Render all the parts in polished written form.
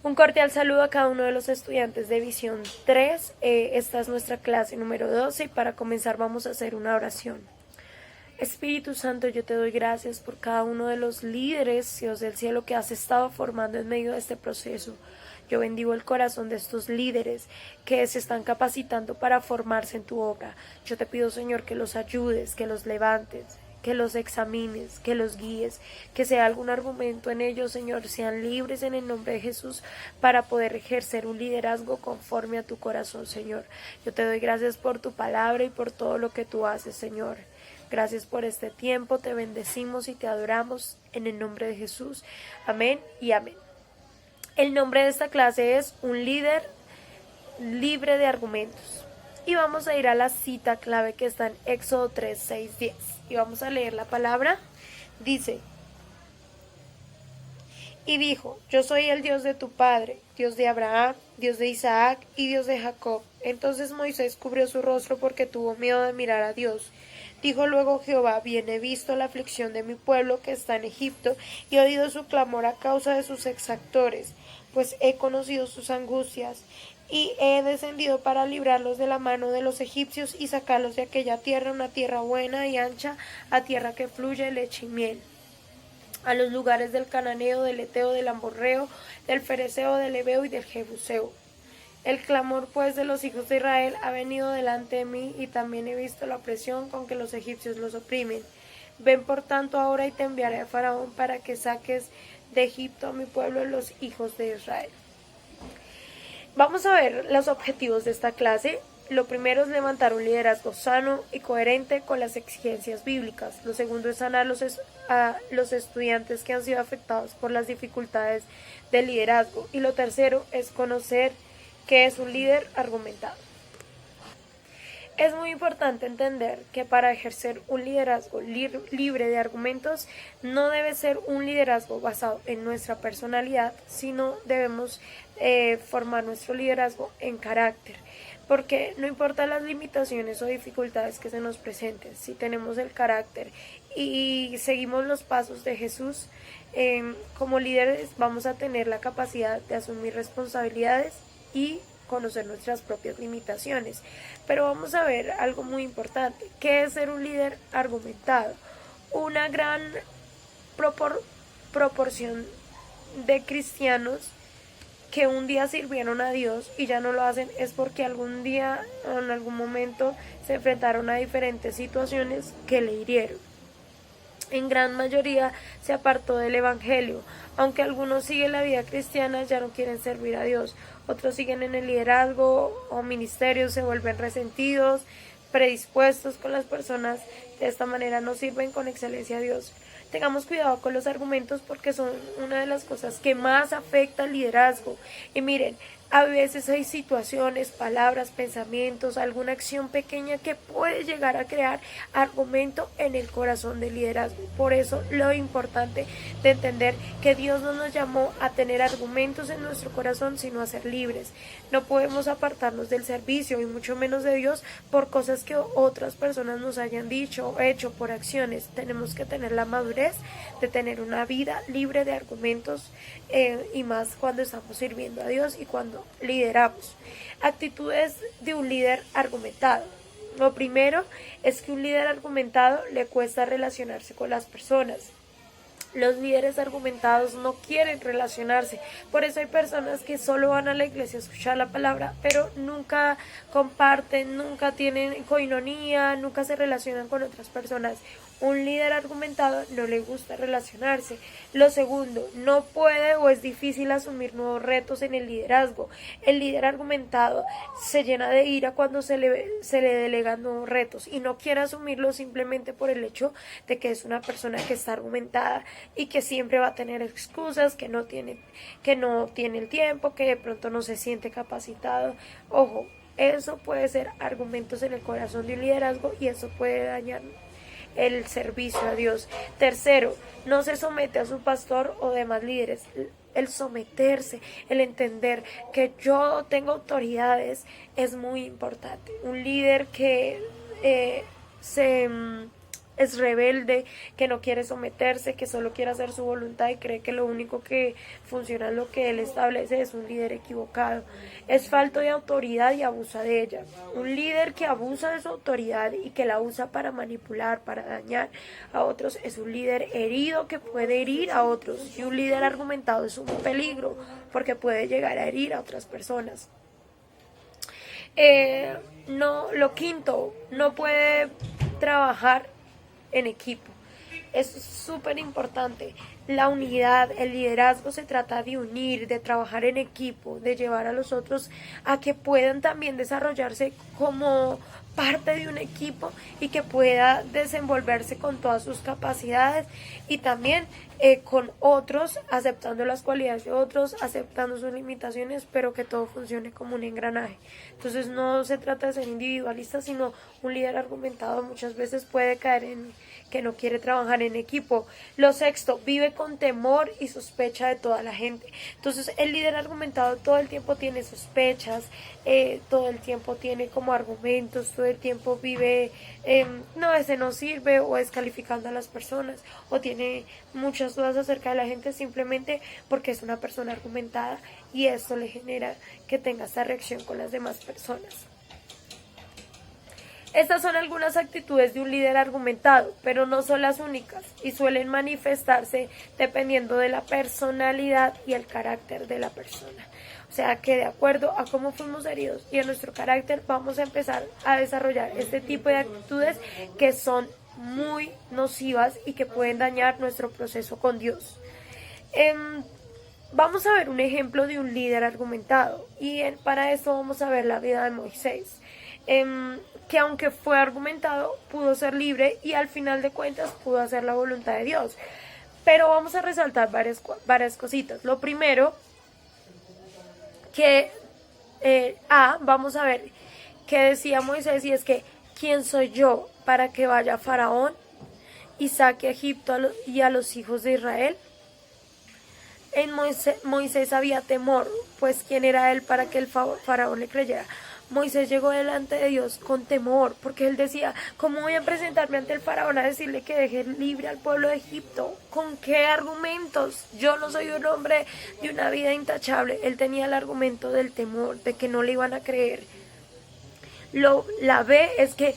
Un cordial saludo a cada uno de los estudiantes de Visión 3. Esta es nuestra clase número 12 y para comenzar vamos a hacer una oración. Espíritu Santo, yo te doy gracias por cada uno de los líderes, Dios del cielo, que has estado formando en medio de este proceso. Yo bendigo el corazón de estos líderes que se están capacitando para formarse en tu obra. Yo te pido, Señor, que los ayudes, que los levantes, que los examines, que los guíes, que sea algún argumento en ellos, Señor, sean libres en el nombre de Jesús para poder ejercer un liderazgo conforme a tu corazón, Señor. Yo te doy gracias por tu palabra y por todo lo que tú haces, Señor. Gracias por este tiempo, te bendecimos y te adoramos en el nombre de Jesús. Amén y amén. El nombre de esta clase es un líder libre de argumentos. Y vamos a ir a la cita clave que está en Éxodo 3, 6, 10. Y vamos a leer la palabra. Dice: y dijo, yo soy el Dios de tu padre, Dios de Abraham, Dios de Isaac y Dios de Jacob. Entonces Moisés cubrió su rostro porque tuvo miedo de mirar a Dios. Dijo luego Jehová, bien he visto la aflicción de mi pueblo que está en Egipto, y he oído su clamor a causa de sus exactores, pues he conocido sus angustias, y he descendido para librarlos de la mano de los egipcios y sacarlos de aquella tierra, una tierra buena y ancha, a tierra que fluye leche y miel, a los lugares del cananeo, del eteo, del amorreo, del fereceo, del heveo y del jebuseo. El clamor pues de los hijos de Israel ha venido delante de mí, y también he visto la opresión con que los egipcios los oprimen. Ven por tanto ahora y te enviaré a Faraón para que saques de Egipto a mi pueblo, los hijos de Israel. Vamos a ver los objetivos de esta clase. Lo primero es levantar un liderazgo sano y coherente con las exigencias bíblicas. Lo segundo es sanar a los estudiantes que han sido afectados por las dificultades del liderazgo. Y lo tercero es conocer qué es un líder argumentado. Es muy importante entender que para ejercer un liderazgo libre de argumentos no debe ser un liderazgo basado en nuestra personalidad, sino debemos formar nuestro liderazgo en carácter. Porque no importa las limitaciones o dificultades que se nos presenten, si tenemos el carácter y seguimos los pasos de Jesús, como líderes vamos a tener la capacidad de asumir responsabilidades y conocer nuestras propias limitaciones. Pero vamos a ver algo muy importante. ¿Qué es ser un líder argumentado? Una gran proporción de cristianos que un día sirvieron a Dios y ya no lo hacen es porque algún día o en algún momento se enfrentaron a diferentes situaciones que le hirieron. En gran mayoría se apartó del evangelio. Aunque algunos siguen la vida cristiana, ya no quieren servir a Dios. Otros siguen en el liderazgo o ministerio, se vuelven resentidos, predispuestos con las personas. De esta manera no sirven con excelencia a Dios. Tengamos cuidado con los argumentos porque son una de las cosas que más afecta al liderazgo. Y miren, a veces hay situaciones, palabras, pensamientos, alguna acción pequeña que puede llegar a crear argumento en el corazón del liderazgo. Por eso lo importante de entender que Dios no nos llamó a tener argumentos en nuestro corazón, sino a ser libres. No podemos apartarnos del servicio y mucho menos de Dios por cosas que otras personas nos hayan dicho o hecho, por acciones. Tenemos que tener la madurez de tener una vida libre de argumentos, y más cuando estamos sirviendo a Dios y cuando lideramos. Actitudes de un líder argumentado. Lo primero es que un líder argumentado le cuesta relacionarse con las personas. Los líderes argumentados no quieren relacionarse, por eso hay personas que solo van a la iglesia a escuchar la palabra, pero nunca comparten, nunca tienen coinonía, nunca se relacionan con otras personas. Un líder argumentado no le gusta relacionarse. Lo segundo, no puede o es difícil asumir nuevos retos en el liderazgo. El líder argumentado se llena de ira cuando se le delegan nuevos retos y no quiere asumirlos simplemente por el hecho de que es una persona que está argumentada y que siempre va a tener excusas, que no tiene el tiempo, que de pronto no se siente capacitado. Ojo, eso puede ser argumentos en el corazón de un liderazgo y eso puede dañar el servicio a Dios. Tercero, no se somete a su pastor o demás líderes. El someterse, el entender que yo tengo autoridades es muy importante. Un líder que se es rebelde, que no quiere someterse, que solo quiere hacer su voluntad y cree que lo único que funciona en lo que él establece es un líder equivocado. Es falto de autoridad y abusa de ella. Un líder que abusa de su autoridad y que la usa para manipular, para dañar a otros, es un líder herido que puede herir a otros. Y un líder argumentado es un peligro porque puede llegar a herir a otras personas. No, lo quinto, no puede trabajar en equipo. Es súper importante. La unidad, el liderazgo se trata de unir, de trabajar en equipo, de llevar a los otros a que puedan también desarrollarse como parte de un equipo y que pueda desenvolverse con todas sus capacidades y también con otros, aceptando las cualidades de otros, aceptando sus limitaciones, pero que todo funcione como un engranaje. Entonces no se trata de ser individualista, sino un líder argumentado muchas veces puede caer en que no quiere trabajar en equipo. Lo sexto, vive con temor y sospecha de toda la gente. Entonces el líder argumentado todo el tiempo tiene sospechas, todo el tiempo tiene como argumentos, todo el tiempo vive, no, ese no sirve, o descalificando a las personas, o tiene muchas dudas acerca de la gente simplemente porque es una persona argumentada, y esto le genera que tenga esta reacción con las demás personas. Estas son algunas actitudes de un líder argumentado, pero no son las únicas y suelen manifestarse dependiendo de la personalidad y el carácter de la persona. O sea que de acuerdo a cómo fuimos heridos y a nuestro carácter vamos a empezar a desarrollar este tipo de actitudes que son muy nocivas y que pueden dañar nuestro proceso con Dios. Vamos a ver un ejemplo de un líder argumentado y para esto vamos a ver la vida de Moisés. Que aunque fue argumentado, pudo ser libre y al final de cuentas pudo hacer la voluntad de Dios. Pero vamos a resaltar varias cositas. Lo primero, que vamos a ver qué decía Moisés, y es que ¿quién soy yo para que vaya Faraón y saque a Egipto y a los hijos de Israel? En Moisés había temor, pues ¿quién era él para que el Faraón le creyera? Moisés llegó delante de Dios con temor, porque él decía, ¿cómo voy a presentarme ante el faraón a decirle que deje libre al pueblo de Egipto? ¿Con qué argumentos? Yo no soy un hombre de una vida intachable. Él tenía el argumento del temor, de que no le iban a creer. La B es que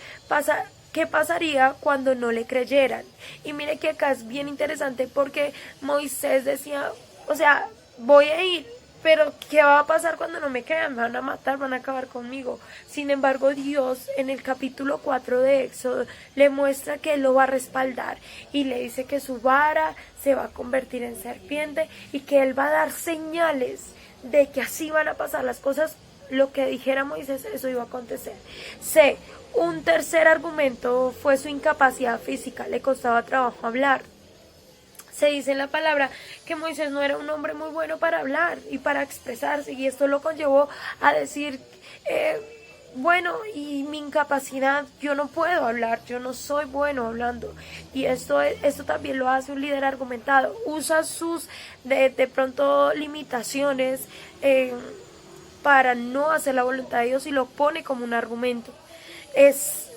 ¿qué pasaría cuando no le creyeran? Y mire que acá es bien interesante porque Moisés decía, o sea, voy a ir, pero ¿qué va a pasar cuando no me crean? Me van a matar, van a acabar conmigo. Sin embargo, Dios en el capítulo 4 de Éxodo le muestra que Él lo va a respaldar y le dice que su vara se va a convertir en serpiente y que Él va a dar señales de que así van a pasar las cosas. Lo que dijera Moisés, eso iba a acontecer. C. Un tercer argumento fue su incapacidad física, le costaba trabajo hablar. Se dice en la palabra que Moisés no era un hombre muy bueno para hablar y para expresarse, y esto lo conllevó a decir, bueno, y mi incapacidad, yo no puedo hablar, yo no soy bueno hablando. Y esto también lo hace un líder argumentado, usa sus de pronto limitaciones para no hacer la voluntad de Dios y lo pone como un argumento. Es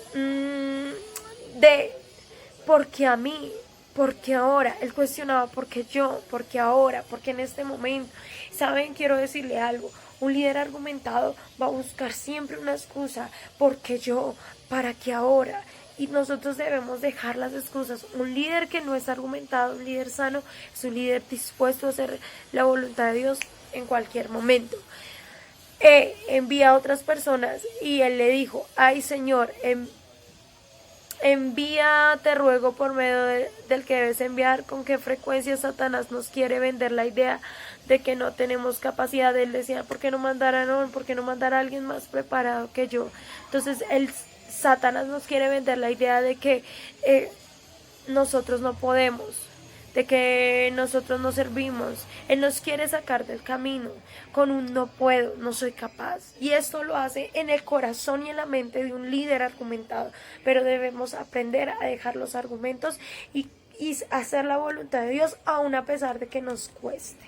porque a mí, porque ahora. Él cuestionaba porque yo, porque ahora, porque en este momento. Saben, quiero decirle algo, un líder argumentado va a buscar siempre una excusa, porque yo, para que ahora. Y nosotros debemos dejar las excusas. Un líder que no es argumentado, un líder sano, es un líder dispuesto a hacer la voluntad de Dios en cualquier momento. Envía a otras personas y él le dijo, ay Señor, envía, te ruego por medio del que debes enviar. ¿Con qué frecuencia Satanás nos quiere vender la idea de que no tenemos capacidad? Él decía, ¿por qué no mandar a Aarón? ¿Por qué no mandar a alguien más preparado que yo? Entonces Satanás nos quiere vender la idea de que nosotros no podemos, de que nosotros no servimos. Él nos quiere sacar del camino con un no puedo, no soy capaz. Y esto lo hace en el corazón y en la mente de un líder argumentado. Pero debemos aprender a dejar los argumentos y hacer la voluntad de Dios aun a pesar de que nos cueste.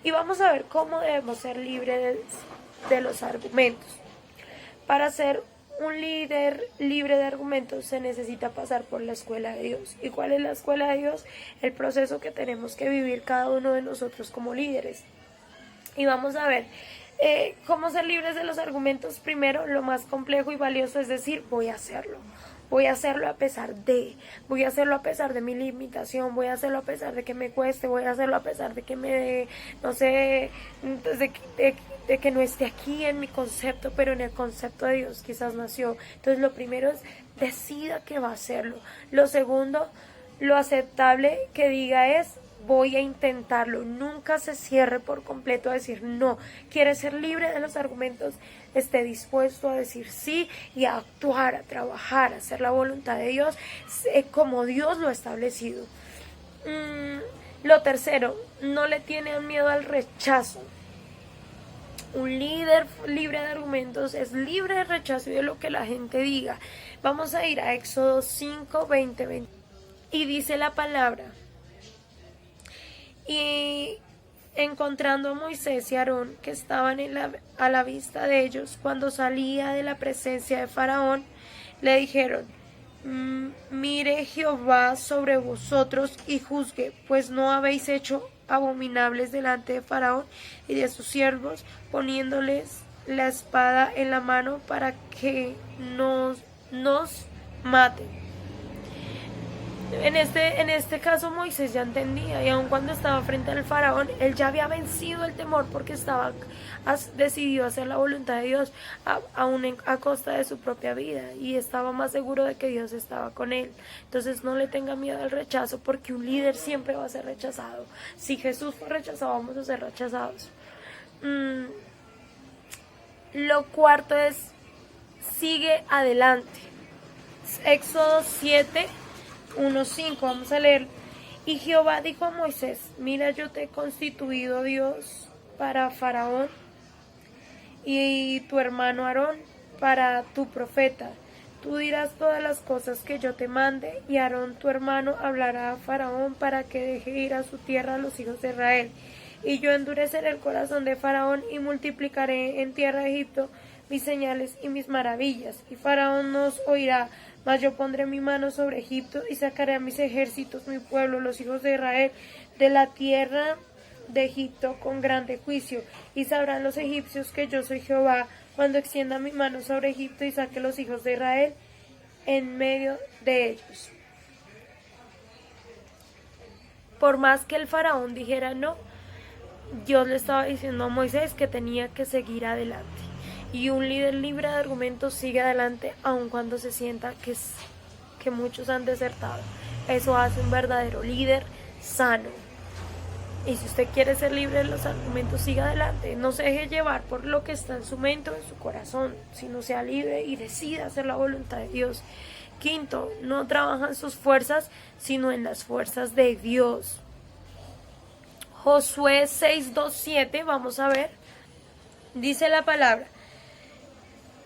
Y vamos a ver cómo debemos ser libres de los argumentos. Para ser un líder libre de argumentos se necesita pasar por la escuela de Dios. ¿Y cuál es la escuela de Dios? El proceso que tenemos que vivir cada uno de nosotros como líderes. Y vamos a ver cómo ser libres de los argumentos. Primero, lo más complejo y valioso es decir, voy a hacerlo. Voy a hacerlo a pesar voy a hacerlo a pesar de mi limitación, voy a hacerlo a pesar de que me cueste, voy a hacerlo a pesar de que no sé, de que no esté aquí en mi concepto, pero en el concepto de Dios quizás nació. Entonces lo primero es, decida que va a hacerlo. Lo segundo, lo aceptable que diga es, voy a intentarlo. Nunca se cierre por completo a decir no. Quiere ser libre de los argumentos, esté dispuesto a decir sí y a actuar, a trabajar, a hacer la voluntad de Dios como Dios lo ha establecido. Lo tercero, no le tiene miedo al rechazo. Un líder libre de argumentos es libre de rechazo y de lo que la gente diga. Vamos a ir a Éxodo 5, 20. Y dice la palabra: y encontrando a Moisés y Aarón, que estaban a la vista de ellos, cuando salía de la presencia de Faraón, le dijeron: mire Jehová sobre vosotros y juzgue, pues no habéis hecho abominables delante de Faraón y de sus siervos, poniéndoles la espada en la mano para que nos maten. En este caso Moisés ya entendía, y aun cuando estaba frente al faraón, él ya había vencido el temor porque estaba decidido hacer la voluntad de Dios aún a costa de su propia vida, y estaba más seguro de que Dios estaba con él. Entonces no le tenga miedo al rechazo, porque un líder siempre va a ser rechazado. Si Jesús fue rechazado, vamos a ser rechazados. Lo cuarto es, sigue adelante. Éxodo 7, 1:5, vamos a leer. Y Jehová dijo a Moisés: mira, yo te he constituido Dios para Faraón y tu hermano Aarón para tu profeta. Tú dirás todas las cosas que yo te mande, y Aarón tu hermano hablará a Faraón para que deje ir a su tierra a los hijos de Israel. Y yo endureceré el corazón de Faraón y multiplicaré en tierra de Egipto mis señales y mis maravillas. Y Faraón nos oirá, mas yo pondré mi mano sobre Egipto y sacaré a mis ejércitos, mi pueblo, los hijos de Israel, de la tierra de Egipto con grande juicio. Y sabrán los egipcios que yo soy Jehová, cuando extienda mi mano sobre Egipto y saque los hijos de Israel en medio de ellos. Por más que el faraón dijera no, Dios le estaba diciendo a Moisés que tenía que seguir adelante. Y un líder libre de argumentos sigue adelante aun cuando se sienta que muchos han desertado. Eso hace un verdadero líder sano. Y si usted quiere ser libre de los argumentos, siga adelante. No se deje llevar por lo que está en su mente o en su corazón, sino sea libre y decida hacer la voluntad de Dios. Quinto, no trabaja en sus fuerzas, sino en las fuerzas de Dios. Josué 6:2-7, vamos a ver. Dice la palabra: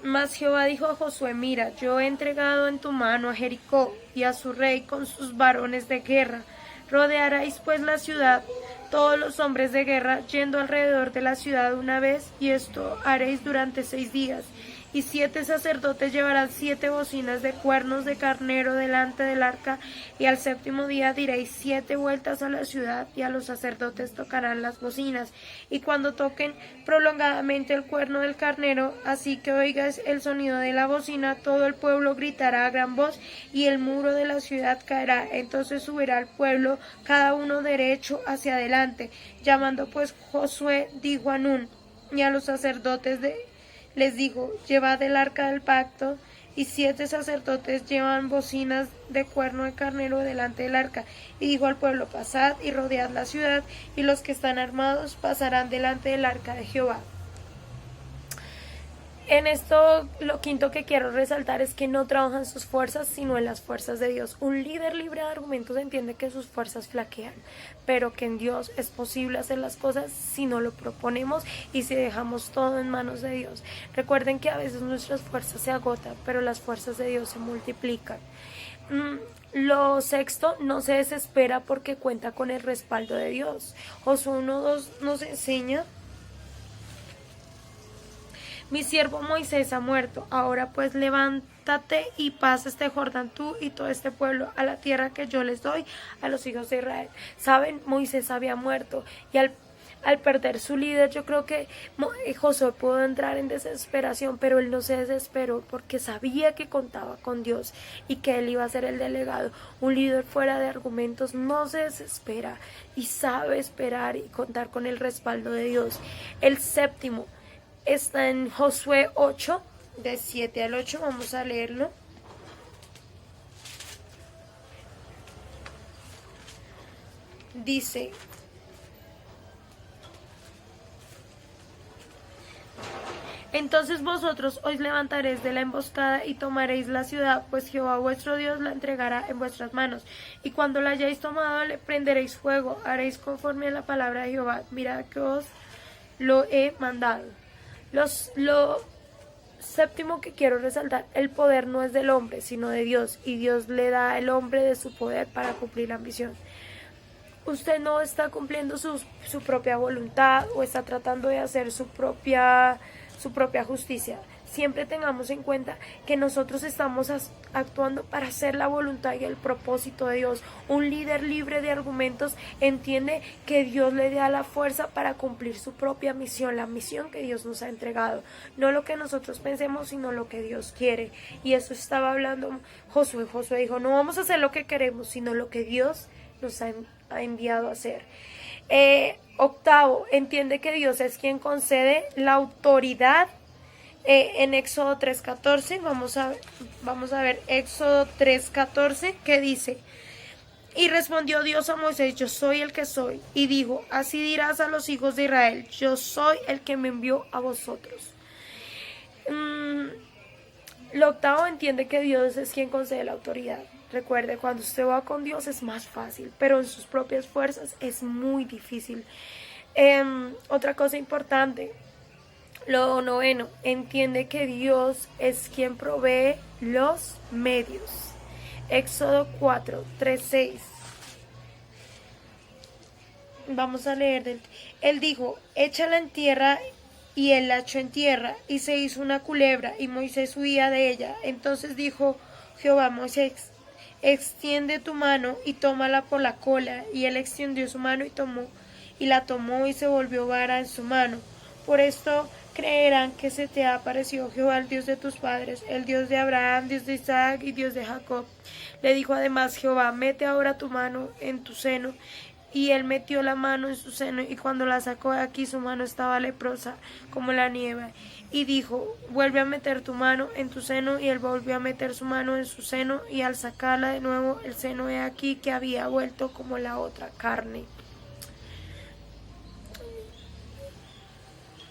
mas Jehová dijo a Josué: mira, yo he entregado en tu mano a Jericó y a su rey con sus varones de guerra. Rodearéis pues la ciudad, todos los hombres de guerra, yendo alrededor de la ciudad una vez, y esto haréis durante 6 días. Y 7 sacerdotes llevarán 7 bocinas de cuernos de carnero delante del arca, y al 7º día diréis 7 vueltas a la ciudad, y a los sacerdotes tocarán las bocinas. Y cuando toquen prolongadamente el cuerno del carnero, así que oigas el sonido de la bocina, todo el pueblo gritará a gran voz, y el muro de la ciudad caerá. Entonces subirá el pueblo, cada uno derecho hacia adelante. Llamando pues Josué, dijo a Nun y a los sacerdotes les dijo: llevad el arca del pacto. Y 7 sacerdotes llevan bocinas de cuerno de carnero delante del arca. Y dijo al pueblo: pasad y rodead la ciudad, y los que están armados pasarán delante del arca de Jehová. En esto, lo quinto que quiero resaltar es que no trabaja en sus fuerzas, sino en las fuerzas de Dios. Un líder libre de argumentos entiende que sus fuerzas flaquean, pero que en Dios es posible hacer las cosas si no lo proponemos y si dejamos todo en manos de Dios. Recuerden que a veces nuestras fuerzas se agotan, pero las fuerzas de Dios se multiplican. Lo sexto, no se desespera porque cuenta con el respaldo de Dios. Josué 1:2 nos enseña: mi siervo Moisés ha muerto. Ahora pues levántate y pasa este Jordán tú y todo este pueblo a la tierra que yo les doy a los hijos de Israel. Saben, Moisés había muerto y al perder su líder, yo creo que Josué pudo entrar en desesperación, pero él no se desesperó porque sabía que contaba con Dios y que él iba a ser el delegado. Un líder fuera de argumentos no se desespera y sabe esperar y contar con el respaldo de Dios. El séptimo está en Josué 8, de 7 al 8, vamos a leerlo. Dice: entonces vosotros os levantaréis de la emboscada y tomaréis la ciudad, pues Jehová vuestro Dios la entregará en vuestras manos. Y cuando la hayáis tomado, le prenderéis fuego, haréis conforme a la palabra de Jehová. Mirad que os lo he mandado. Lo séptimo que quiero resaltar: el poder no es del hombre, sino de Dios, y Dios le da al hombre de su poder para cumplir la misión. Usted no está cumpliendo su propia voluntad o está tratando de hacer su propia justicia. Siempre tengamos en cuenta que nosotros estamos actuando para hacer la voluntad y el propósito de Dios. Un líder libre de argumentos entiende que Dios le da la fuerza para cumplir su propia misión, la misión que Dios nos ha entregado. No lo que nosotros pensemos, sino lo que Dios quiere. Y eso estaba hablando Josué. Josué dijo: no vamos a hacer lo que queremos, sino lo que Dios nos ha enviado a hacer. Octavo, entiende que Dios es quien concede la autoridad. En Éxodo 3:14, vamos a ver Éxodo 3:14, que dice: y respondió Dios a Moisés: yo soy el que soy. Y dijo: así dirás a los hijos de Israel: yo soy el que me envió a vosotros. Lo octavo, entiende que Dios es quien concede la autoridad. Recuerde, cuando usted va con Dios es más fácil, pero en sus propias fuerzas es muy difícil. Otra cosa importante, lo noveno, entiende que Dios es quien provee los medios. Éxodo 4:3-6. Vamos a leer. Él dijo: échala en tierra. Y él la echó en tierra, y se hizo una culebra, y Moisés huía de ella. Entonces dijo Jehová a Moisés: extiende tu mano y tómala por la cola. Y él extendió su mano y la tomó, y se volvió vara en su mano. Por esto creerán que se te ha aparecido Jehová, el Dios de tus padres, el Dios de Abraham, Dios de Isaac y Dios de Jacob. Le dijo además Jehová: mete ahora tu mano en tu seno. Y él metió la mano en su seno, y cuando la sacó de aquí, su mano estaba leprosa como la nieve. Y dijo: vuelve a meter tu mano en tu seno. Y él volvió a meter su mano en su seno, y al sacarla de nuevo, el seno de aquí que había vuelto como la otra carne.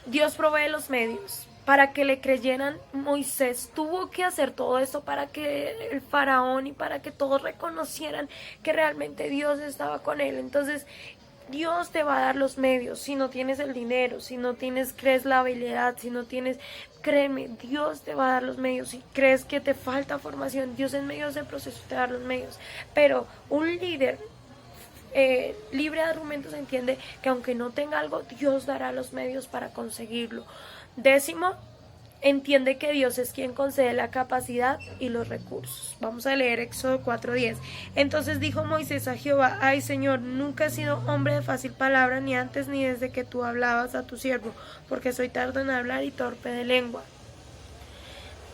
Dios provee los medios para que le creyeran. Moisés tuvo que hacer todo esto para que el faraón y para que todos reconocieran que realmente Dios estaba con él. Entonces Dios te va a dar los medios. Si no tienes el dinero, si no crees la habilidad, si no tienes, créeme, Dios te va a dar los medios. Si crees que te falta formación, Dios en medio de ese proceso te va a dar los medios. Pero un líder libre de argumentos entiende que aunque no tenga algo, Dios dará los medios para conseguirlo. Décimo, entiende que Dios es quien concede la capacidad y los recursos. Vamos a leer Éxodo 4:10. Entonces dijo Moisés a Jehová: ay Señor, nunca he sido hombre de fácil palabra, ni antes ni desde que tú hablabas a tu siervo, porque soy tardo en hablar y torpe de lengua.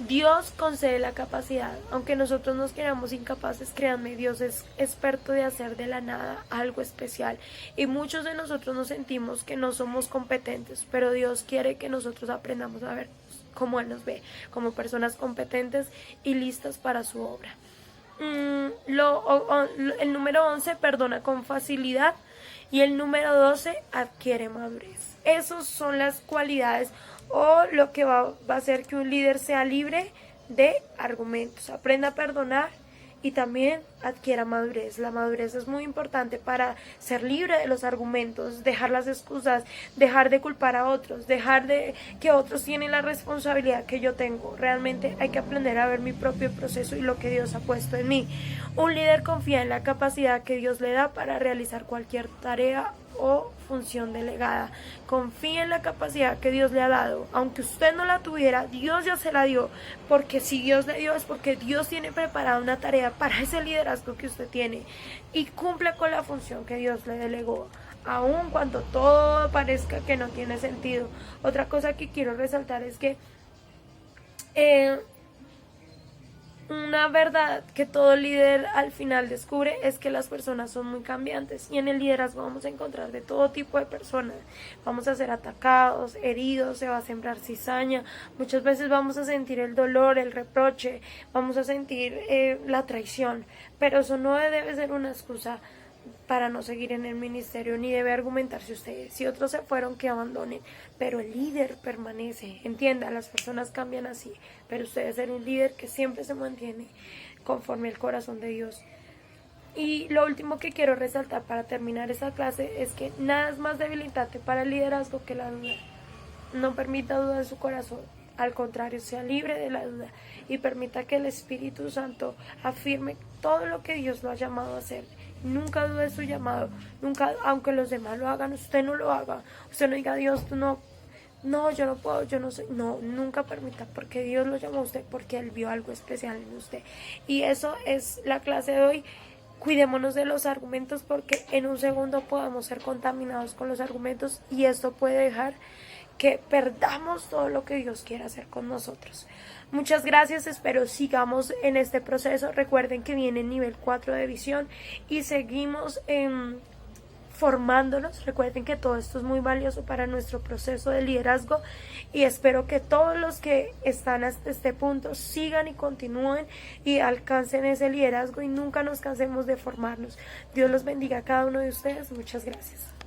Dios concede la capacidad, aunque nosotros nos creamos incapaces, créanme, Dios es experto de hacer de la nada algo especial, y muchos de nosotros nos sentimos que no somos competentes, pero Dios quiere que nosotros aprendamos a ver cómo Él nos ve, como personas competentes y listas para su obra. El número 11, perdona con facilidad, y el número 12, adquiere madurez. Esas son las cualidades o lo que va a hacer que un líder sea libre de argumentos. Aprenda a perdonar y también adquiera madurez. La madurez es muy importante para ser libre de los argumentos, dejar las excusas, dejar de culpar a otros, dejar de que otros tienen la responsabilidad que yo tengo. Realmente hay que aprender a ver mi propio proceso y lo que Dios ha puesto en mí. Un líder confía en la capacidad que Dios le da para realizar cualquier tarea o función delegada. Confíe en la capacidad que Dios le ha dado. Aunque usted no la tuviera, Dios ya se la dio, porque si Dios le dio es porque Dios tiene preparada una tarea para ese liderazgo que usted tiene y cumple con la función que Dios le delegó, aun cuando todo parezca que no tiene sentido. Otra cosa que quiero resaltar es que una verdad que todo líder al final descubre es que las personas son muy cambiantes, y en el liderazgo vamos a encontrar de todo tipo de personas. Vamos a ser atacados, heridos, se va a sembrar cizaña, muchas veces vamos a sentir el dolor, el reproche, vamos a sentir la traición, pero eso no debe ser una excusa para no seguir en el ministerio, ni debe argumentarse ustedes. Si otros se fueron, que abandonen, pero el líder permanece. Entienda, las personas cambian así, pero usted debe ser un líder que siempre se mantiene conforme al corazón de Dios. Y lo último que quiero resaltar para terminar esta clase es que nada es más debilitante para el liderazgo que la duda. No permita duda en su corazón. Al contrario, sea libre de la duda y permita que el Espíritu Santo afirme todo lo que Dios lo ha llamado a hacer. Nunca dude de su llamado, nunca, aunque los demás lo hagan, usted no lo haga. Usted no diga, Dios, tú no, yo no puedo, yo no sé. No, nunca permita, porque Dios lo llamó a usted, porque Él vio algo especial en usted. Y eso es la clase de hoy. Cuidémonos de los argumentos, porque en un segundo podemos ser contaminados con los argumentos, y esto puede dejar que perdamos todo lo que Dios quiere hacer con nosotros. Muchas gracias, espero sigamos en este proceso. Recuerden que viene el nivel 4 de visión y seguimos formándonos. Recuerden que todo esto es muy valioso para nuestro proceso de liderazgo, y espero que todos los que están hasta este punto sigan y continúen y alcancen ese liderazgo y nunca nos cansemos de formarnos. Dios los bendiga a cada uno de ustedes. Muchas gracias.